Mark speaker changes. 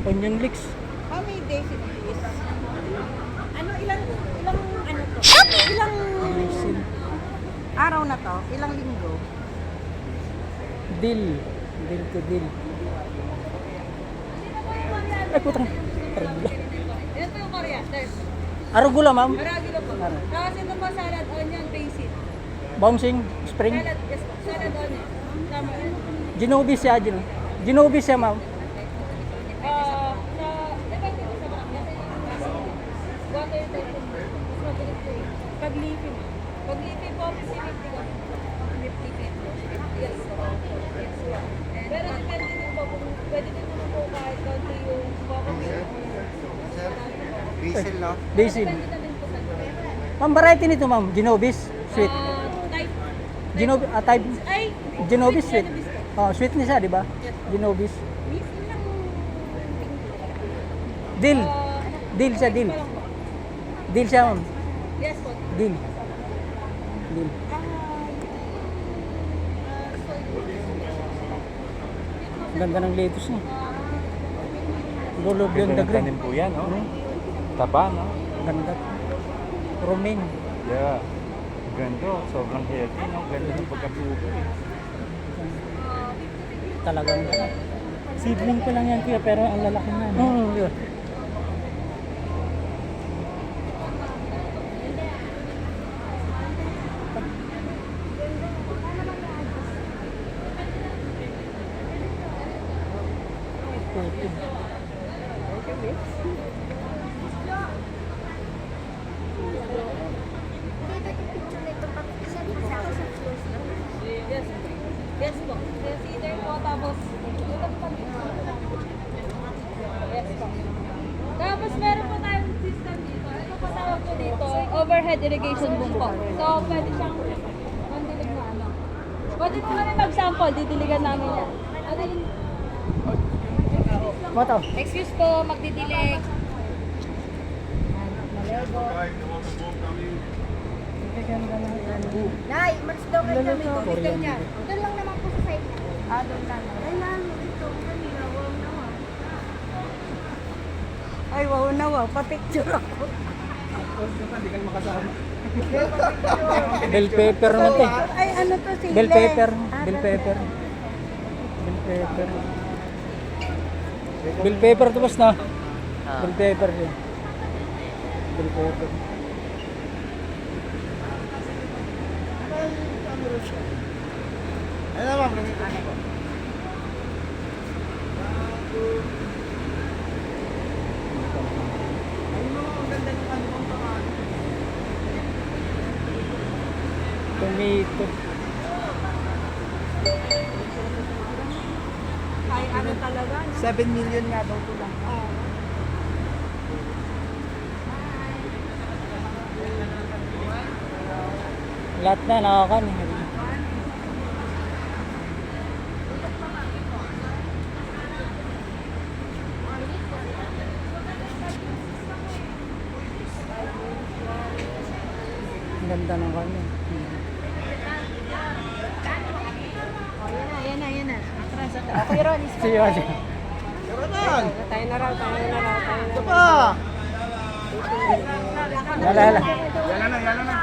Speaker 1: Onion leeks.
Speaker 2: How many days it is? Ano, ilang ano to? Ilang
Speaker 1: Basil.
Speaker 2: araw na to? Ilang linggo?
Speaker 1: Dill. Dill to dill. Ay, putang. Arugula.
Speaker 3: Ito po yung coriander.
Speaker 1: Arugula, ma'am.
Speaker 3: Arugula po. Tapos ito po salad, onion, basil.
Speaker 1: Bouncing spring.
Speaker 3: Salad, yes po. Salad, onion. Tama.
Speaker 1: Ginobis siya, Ginobis siya, ma'am.
Speaker 3: Depende po sa mga. Water type po. Mas mabilis po eh. Pag leafy na. Pag leafy po, 50-50 po. 50-50. Yes po. Yes po. Pero depende din po kung pwede din naman po kahit konti yung coconut.
Speaker 4: Basil, no?
Speaker 1: Basil.
Speaker 3: Depende na din po sa
Speaker 1: Ma'am, variety nito, ma'am. Ginobis. Sweet.
Speaker 3: type.
Speaker 1: Type.
Speaker 3: Ay,
Speaker 1: Ginobis sweet.
Speaker 3: Ginobis po.
Speaker 1: Oh, sweet niya siya, di ba?
Speaker 3: Yes.
Speaker 1: Ginobis.
Speaker 3: Miss lang.
Speaker 1: Dill. Dill siya, dill.
Speaker 3: Pa lang po.
Speaker 1: Dill siya, ma'am.
Speaker 3: Yes po.
Speaker 1: Dill. Dill. Ganda ng lettuce niya. Lolo Beyond the Green.
Speaker 5: Tanim po yan, no? Taba, no?
Speaker 1: Ganda. Romaine.
Speaker 5: Yeah. Ganda, sobrang healthy, no? Ganda ng pagkabuto, eh.
Speaker 1: Talagang.
Speaker 6: Seedling ko lang yan kuya, pero ang lalaki na. No?
Speaker 1: Yun.
Speaker 3: Yes. Yes po. Consider po tapos ito po. Yes po. Tapos meron po tayong system dito. Ito po tawag po dito, overhead irrigation boom po. So pwede siyang mandilig na ano. Pwede po kami mag-sample, didiligan namin yan. Ano yung...
Speaker 1: Mato.
Speaker 3: Excuse po, magdidilig.
Speaker 2: Nay, mas daw kayo kami
Speaker 1: Coriander.
Speaker 2: tubig niya. Doon lang naman po sa side niya. Doon lang. Ay, ma'am, ito. Kanina, wow na wow. Ay, wow na wow. Pa-picture ako.
Speaker 1: Bell pepper naman ito.
Speaker 2: Ay, ano to sila?
Speaker 1: Bell pepper. Bell pepper. Bell pepper. Bell pepper ito basta. Bell pepper siya. Bell pepper.
Speaker 4: Ano naman, lumipas na po.
Speaker 1: Tomato.
Speaker 2: Ay, ano talaga?
Speaker 4: 7 million nga daw ito lang.
Speaker 1: Lahat na nakakan. Ang ganda ng kanya.
Speaker 2: Yan na, yan na. Okay, Ron.
Speaker 1: See you again.
Speaker 4: Karoon!
Speaker 2: Tayo na raw, tayo na raw, tayo na
Speaker 4: Ito pa!
Speaker 1: Lala.
Speaker 4: Yan na, yan na.